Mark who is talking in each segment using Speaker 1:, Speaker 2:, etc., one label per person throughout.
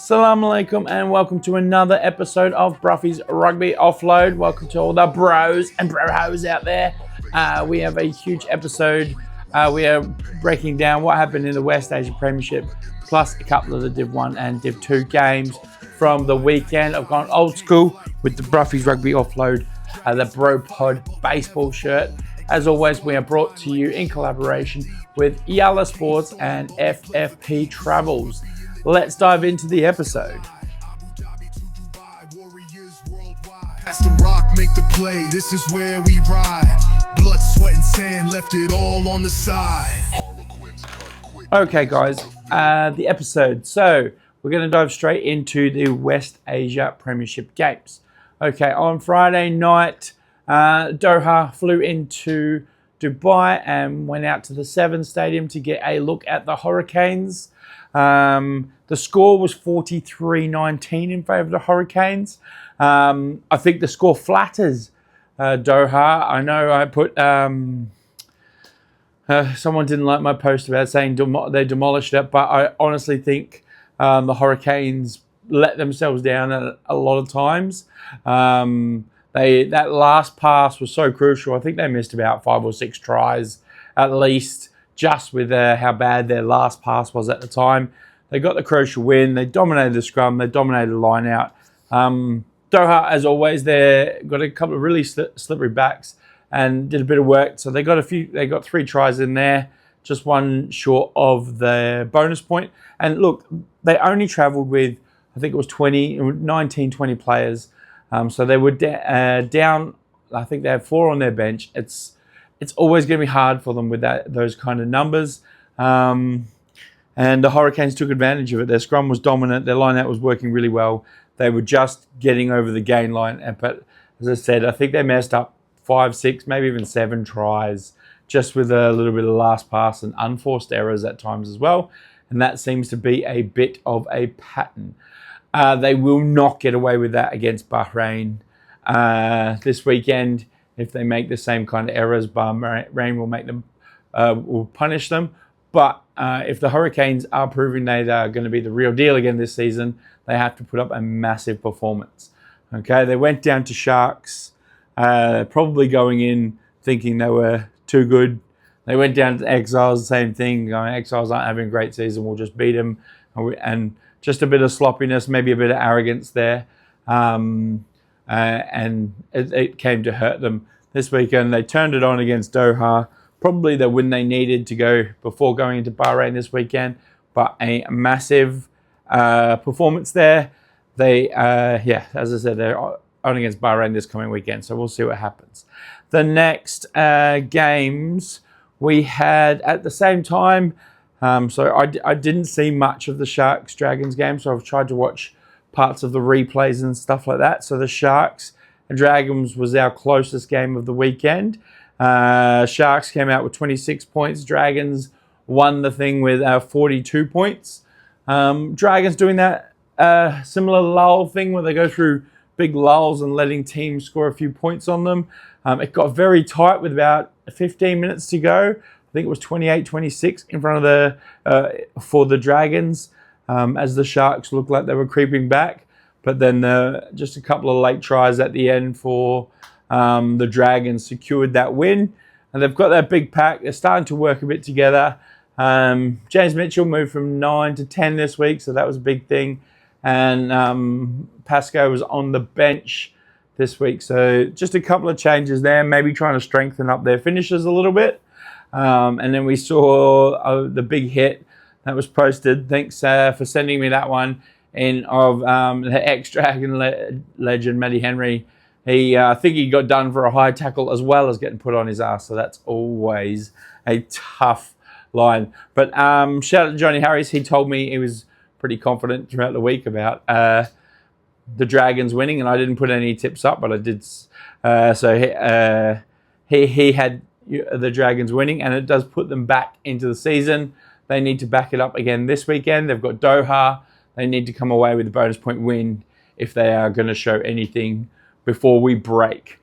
Speaker 1: Assalamu alaikum and welcome to another episode of Bruffy's Rugby Offload. Welcome to all the bros and bro-hoes out there. We have a huge episode. We are breaking down what happened in the West Asia Premiership, plus a couple of the Div 1 and Div 2 games from the weekend. I've gone old school with the Bruffy's Rugby Offload, the Bro Pod baseball shirt. As always, we are brought to you in collaboration with Yalla Sports and FFP Travels. Let's dive into the episode.
Speaker 2: That's the rock, make the play. This is where we ride. Blood, sweat, and sand left it all on the side.
Speaker 1: Okay, guys, the episode. So we're going to dive straight into the West Asia Premiership games. Okay, on Friday night, Doha flew into Dubai and went out to the Seven Stadium to get a look at the Hurricanes. The score was 43-19 in favour of the Hurricanes. I think the score flatters Doha. I know I put... someone didn't like my post about saying they demolished it, but I honestly think the Hurricanes let themselves down a lot of times. That last pass was so crucial. I think they missed about 5 or 6 tries at least, just with how bad their last pass was at the time. They got the crucial win. They dominated the scrum. They dominated the line out. Doha, as always, they got a couple of really slippery backs and did a bit of work. So they got 3 tries in there, just one short of the bonus point. And look, they only travelled with, I think it was 19, 20 players. So they were down, I think they had 4 on their bench. It's always going to be hard for them with those kind of numbers. And the Hurricanes took advantage of it. Their scrum was dominant. Their line out was working really well. They were just getting over the gain line. But as I said, I think they messed up 5, 6, maybe even 7 tries just with a little bit of last pass and unforced errors at times as well. And that seems to be a bit of a pattern. They will not get away with that against Bahrain this weekend. If they make the same kind of errors, Bahrain will make them, will punish them. But if the Hurricanes are proving they are going to be the real deal again this season, they have to put up a massive performance. Okay, they went down to Sharks, probably going in thinking they were too good. They went down to Exiles, same thing. Going, Exiles aren't having a great season. We'll just beat them, and just a bit of sloppiness, maybe a bit of arrogance there. And it came to hurt them this weekend. They turned it on against Doha. Probably the win they needed to go before going into Bahrain this weekend. But a massive performance there. They, as I said, they're on against Bahrain this coming weekend. So we'll see what happens. The next games we had at the same time. So I didn't see much of the Sharks-Dragons game. So I've tried to watch parts of the replays and stuff like that. So the Sharks and Dragons was our closest game of the weekend. Sharks came out with 26 points. Dragons won the thing with 42 points. Dragons doing that similar lull thing where they go through big lulls and letting teams score a few points on them. It got very tight with about 15 minutes to go. I think it was 28-26 in front of for the Dragons, as the Sharks looked like they were creeping back. But then just a couple of late tries at the end for the Dragons secured that win. And they've got that big pack. They're starting to work a bit together. James Mitchell moved from 9 to 10 this week, so that was a big thing. And Pascoe was on the bench this week. So just a couple of changes there, maybe trying to strengthen up their finishes a little bit. And then we saw the big hit that was posted. Thanks for sending me that one in of the ex-Dragon legend, Matty Henry. I think he got done for a high tackle as well as getting put on his ass. So that's always a tough line. But shout out to Johnny Harris. He told me he was pretty confident throughout the week about the Dragons winning. And I didn't put any tips up, but I did. So he had the Dragons winning, and it does put them back into the season. They need to back it up again this weekend. They've got Doha. They need to come away with a bonus point win if they are going to show anything before we break.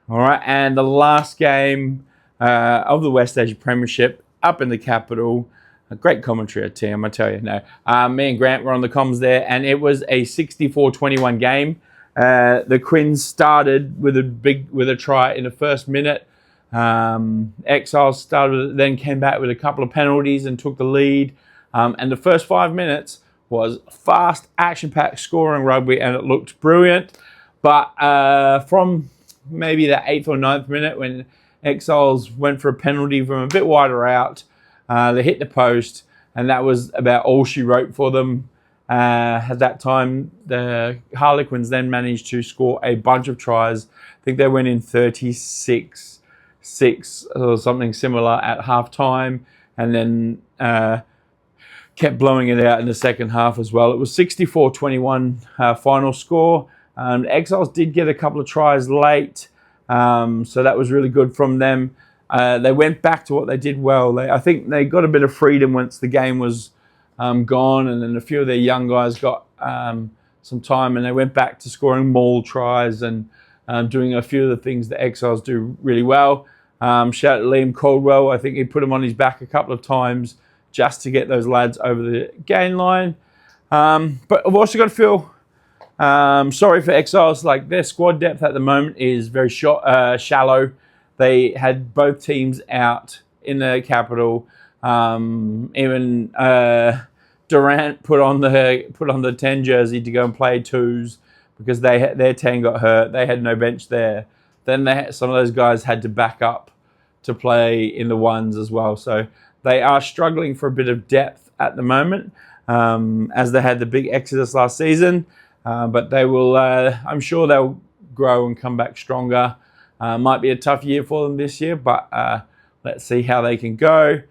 Speaker 1: All right, and the last game of the West Asia Premiership up in the capital, A great commentary, Tim, I tell you. No, me and Grant were on the comms there, and it was a 64-21 game. The Quins started with a try in the first minute. Exiles started, then came back with a couple of penalties and took the lead. And the first 5 minutes was fast, action-packed scoring rugby, and it looked brilliant. But from maybe the 8th or 9th minute, when Exiles went for a penalty from a bit wider out, they hit the post, and that was about all she wrote for them. At that time, the Harlequins then managed to score a bunch of tries. I think they went in 36-6 or something similar at half time, and then kept blowing it out in the second half as well. It was 64-21 final score. Exiles did get a couple of tries late, so that was really good from them. They went back to what they did well. I think they got a bit of freedom once the game was gone, and then a few of their young guys got some time, and they went back to scoring maul tries and doing a few of the things that Exiles do really well. Shout out to Liam Caldwell. I think he put him on his back a couple of times just to get those lads over the gain line. But I've also got to feel sorry for Exiles. Like, their squad depth at the moment is very shallow. They had both teams out in the capital. Even Durant put on the 10 jersey to go and play twos because their 10 got hurt. They had no bench there. Then some of those guys had to back up to play in the ones as well. So they are struggling for a bit of depth at the moment, as they had the big exodus last season. But they will, I'm sure they'll grow and come back stronger. Might be a tough year for them this year, but let's see how they can go.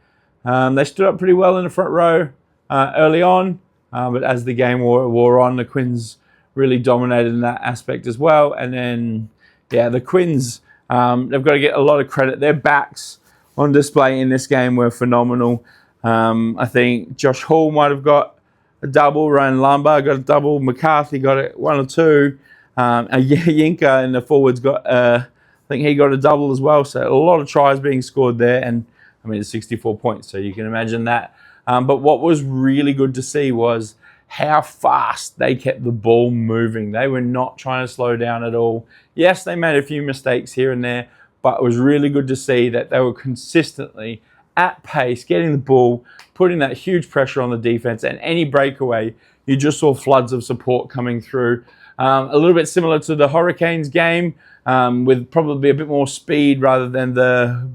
Speaker 1: They stood up pretty well in the front row early on, but as the game wore on, the Quins really dominated in that aspect as well. And then, yeah, the Quins, they've got to get a lot of credit. Their backs on display in this game were phenomenal. I think Josh Hall might have got a double. Ryan Lumber got a double. McCarthy got one or two. Yinka in the forwards got, I think he got a double as well. So a lot of tries being scored there. And I mean, it's 64 points, so you can imagine that. But what was really good to see was how fast they kept the ball moving. They were not trying to slow down at all. Yes, they made a few mistakes here and there, but it was really good to see that they were consistently at pace, getting the ball, putting that huge pressure on the defense, and any breakaway, you just saw floods of support coming through. A little bit similar to the Hurricanes game, with probably a bit more speed rather than the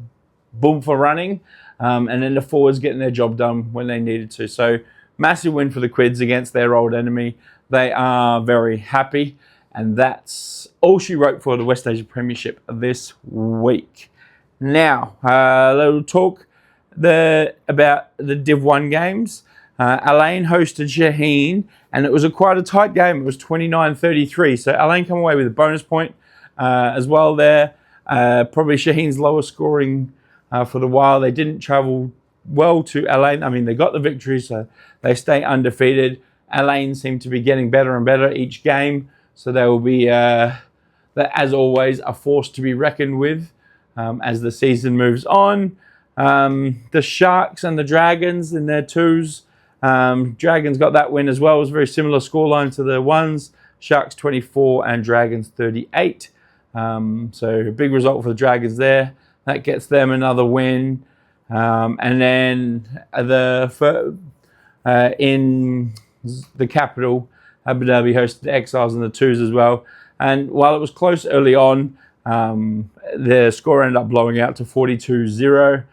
Speaker 1: boom for running, and then the forwards getting their job done when they needed to. So massive win for the Quids against their old enemy. They are very happy, and that's all she wrote for the West Asia Premiership this week. Now, a little talk about the Div 1 games. Alain hosted Shaheen, and it was quite a tight game. It was 29-33, so Alain come away with a bonus point as well there. Probably Shaheen's lowest scoring for the while. They didn't travel well to Alain. I mean, they got the victory, so they stay undefeated. Alain seemed to be getting better and better each game, so they will be, as always, a force to be reckoned with as the season moves on. The Sharks and the Dragons in their twos. Dragons got that win as well. It was a very similar scoreline to the ones. Sharks 24 and Dragons 38. So a big result for the Dragons there. That gets them another win. And then in the capital, Abu Dhabi hosted the Exiles in the twos as well. And while it was close early on, the score ended up blowing out to 42-0.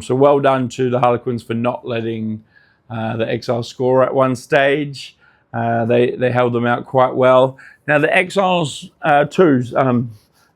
Speaker 1: So well done to the Harlequins for not letting the Exiles score at one stage. They held them out quite well. Now the Exiles twos,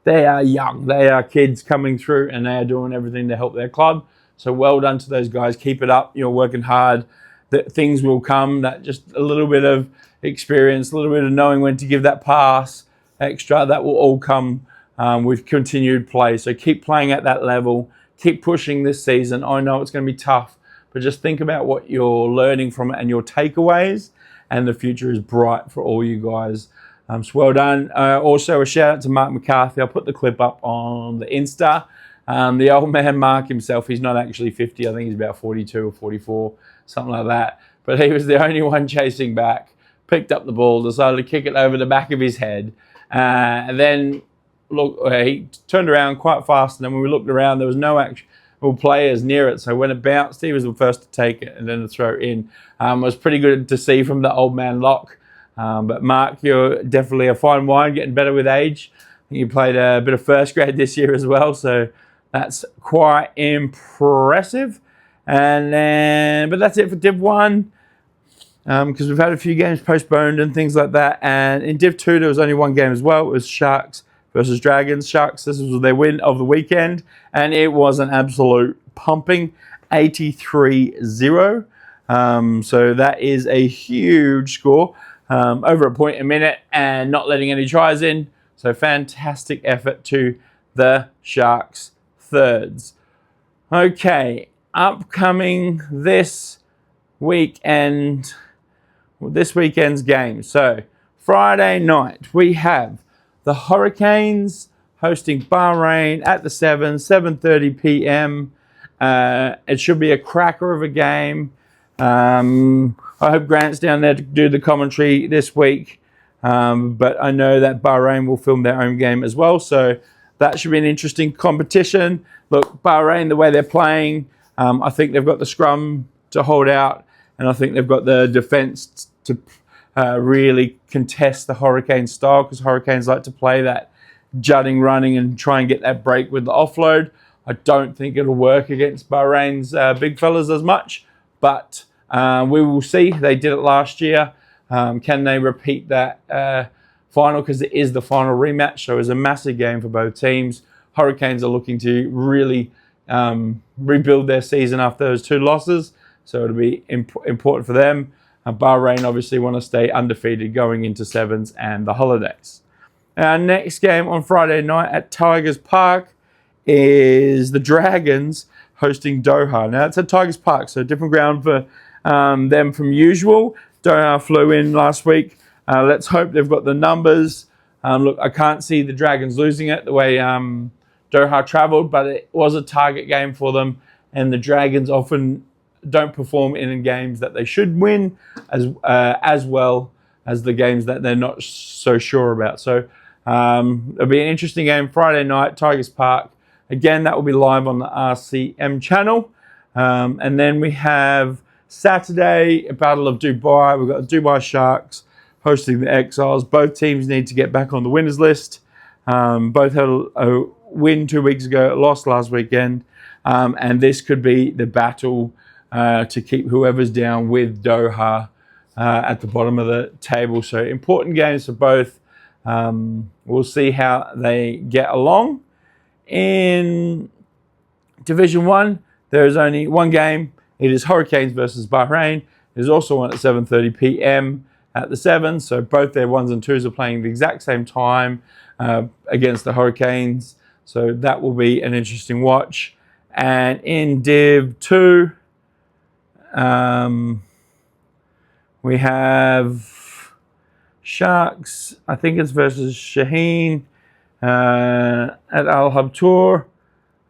Speaker 1: they are young. They are kids coming through, and they are doing everything to help their club. So well done to those guys. Keep it up. You're working hard. That things will come. That just a little bit of experience, a little bit of knowing when to give that pass extra. That will all come with continued play. So keep playing at that level. Keep pushing this season. I know it's going to be tough, but just think about what you're learning from it and your takeaways, and the future is bright for all you guys. So well done. Also, a shout out to Mark McCarthy. I'll put the clip up on the Insta. The old man Mark himself, he's not actually 50. I think he's about 42 or 44. something like that. But he was the only one chasing back, picked up the ball, decided to kick it over the back of his head, and then he turned around quite fast, and then when we looked around, there was no actual players near it. So when it bounced, he was the first to take it and then to throw it in. It was pretty good to see from the old man lock. But Mark, you're definitely a fine wine, getting better with age. I think you played a bit of first grade this year as well, so that's quite impressive. And then, but that's it for Div 1. Because we've had a few games postponed and things like that. And in Div 2, there was only one game as well. It was Sharks versus Dragons. Sharks, this was their win of the weekend. And it was an absolute pumping 83-0. So that is a huge score. Over a point a minute and not letting any tries in. So fantastic effort to the Sharks thirds. Okay, upcoming this weekend's game. So Friday night we have the Hurricanes hosting Bahrain at the 7:30 p.m. It should be a cracker of a game. I hope Grant's down there to do the commentary this week. But I know that Bahrain will film their own game as well. So that should be an interesting competition. Look, Bahrain, the way they're playing, I think they've got the scrum to hold out. And I think they've got the defense to really contest the Hurricane style, because Hurricanes like to play that jutting, running, and try and get that break with the offload. I don't think it'll work against Bahrain's big fellas as much, but we will see. They did it last year. Can they repeat that final? Because it is the final rematch, so it's a massive game for both teams. Hurricanes are looking to really rebuild their season after those two losses, so it'll be important for them. Bahrain obviously want to stay undefeated going into sevens and the holidays. Our next game on Friday night at Tigers Park is the Dragons hosting Doha. Now, it's at Tigers Park, so a different ground for them from usual. Doha flew in last week. Let's hope they've got the numbers. Look, I can't see the Dragons losing it the way Doha travelled, but it was a target game for them, and the Dragons often don't perform in games that they should win as well as the games that they're not so sure about. So it'll be an interesting game Friday night, Tigers Park. Again, that will be live on the RCM channel. And then we have Saturday, a Battle of Dubai. We've got the Dubai Sharks hosting the Exiles. Both teams need to get back on the winners list. Both had a win 2 weeks ago, lost last weekend. And this could be the battle to keep whoever's down with Doha at the bottom of the table. So important games for both. We'll see how they get along. In Division 1, there is only one game. It is Hurricanes versus Bahrain. There's also one at 7:30 p.m. at the 7. So both their 1s and 2s are playing the exact same time against the Hurricanes. So that will be an interesting watch. And in Div 2, we have Sharks, I think it's versus Shaheen at Al Habtoor,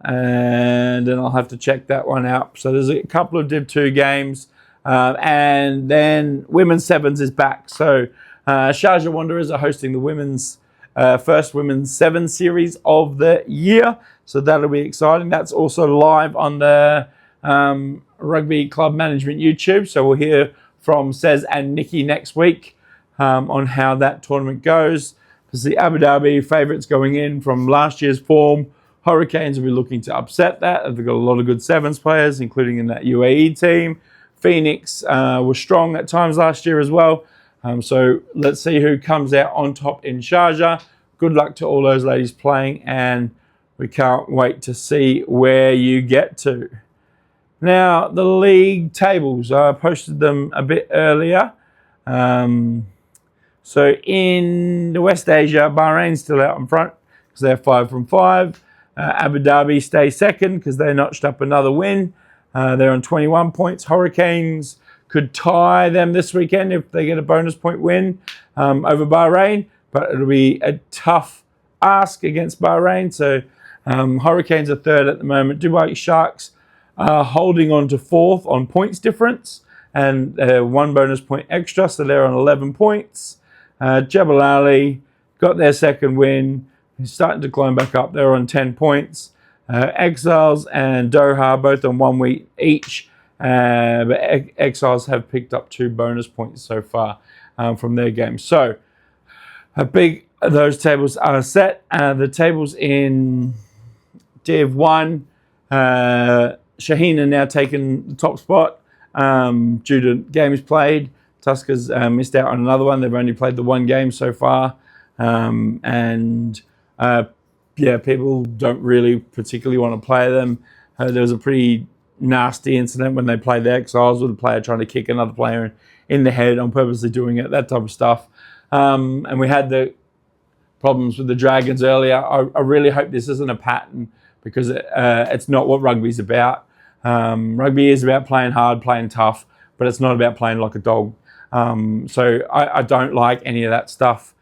Speaker 1: and then I'll have to check that one out. So there's a couple of Div 2 games, and then Women's Sevens is back. So Sharjah Wanderers are hosting the women's first Women's Sevens series of the year, so that'll be exciting. That's also live on the Rugby Club Management YouTube, so we'll hear from Sez and Nikki next week on how that tournament goes. Because the Abu Dhabi favourites going in from last year's form, Hurricanes will be looking to upset that. They've got a lot of good sevens players, including in that UAE team. Phoenix was strong at times last year as well. So let's see who comes out on top in Sharjah. Good luck to all those ladies playing, and we can't wait to see where you get to. Now, the league tables, I posted them a bit earlier. So in the West Asia, Bahrain's still out in front because they're 5 from 5. Abu Dhabi stay second because they notched up another win. They're on 21 points. Hurricanes could tie them this weekend if they get a bonus point win over Bahrain, but it'll be a tough ask against Bahrain. So Hurricanes are third at the moment. Dubai Sharks holding on to fourth on points difference and 1 bonus point extra, so they're on 11 points. Jebel Ali got their second win. He's starting to climb back up. They're on 10 points. Exiles and Doha both on 1 week each. But Exiles have picked up 2 bonus points so far from their game. So those tables are set. The tables in Div 1, Shaheen are now taking the top spot due to games played. Tuskers missed out on another one. They've only played the 1 game so far. People don't really particularly want to play them. There was a pretty nasty incident when they played the Exiles with a player trying to kick another player in the head on purposely doing it, that type of stuff. And we had the problems with the Dragons earlier. I really hope this isn't a pattern because it's not what rugby's about. Rugby is about playing hard, playing tough, but it's not about playing like a dog. So I don't like any of that stuff.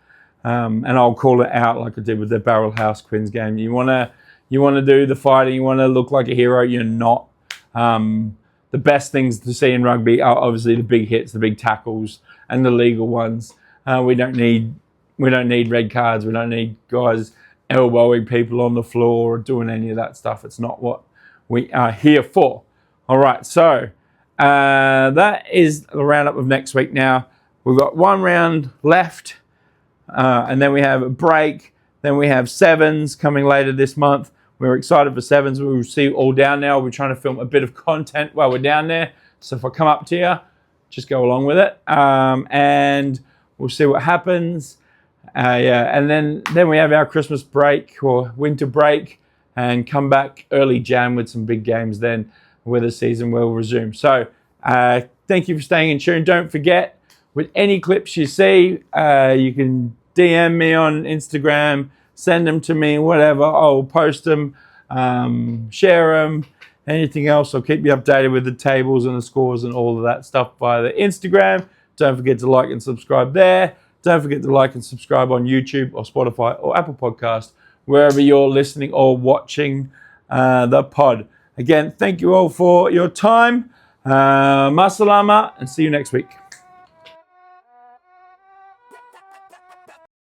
Speaker 1: And I'll call it out like I did with the Barrel House Quins game. You want to do the fighting, you want to look like a hero, you're not. The best things to see in rugby are obviously the big hits, the big tackles, and the legal ones. We don't need red cards. We don't need guys elbowing people on the floor or doing any of that stuff. It's not what we are here for. All right, so that is the roundup of next week. Now we've got 1 round left, and then we have a break. Then we have sevens coming later this month. We're excited for sevens. We will see you all down there. We're trying to film a bit of content while we're down there. So if I come up to you, just go along with it. And we'll see what happens. And then we have our Christmas break or winter break and come back early Jan with some big games then where the season will resume. So thank you for staying in tune. Don't forget, with any clips you see, you can DM me on Instagram, send them to me, whatever. I'll post them, share them, anything else. I'll keep you updated with the tables and the scores and all of that stuff via the Instagram. Don't forget to like and subscribe there. Don't forget to like and subscribe on YouTube or Spotify or Apple Podcast, wherever you're listening or watching the pod. Again, thank you all for your time. Ma salama, and see you next week.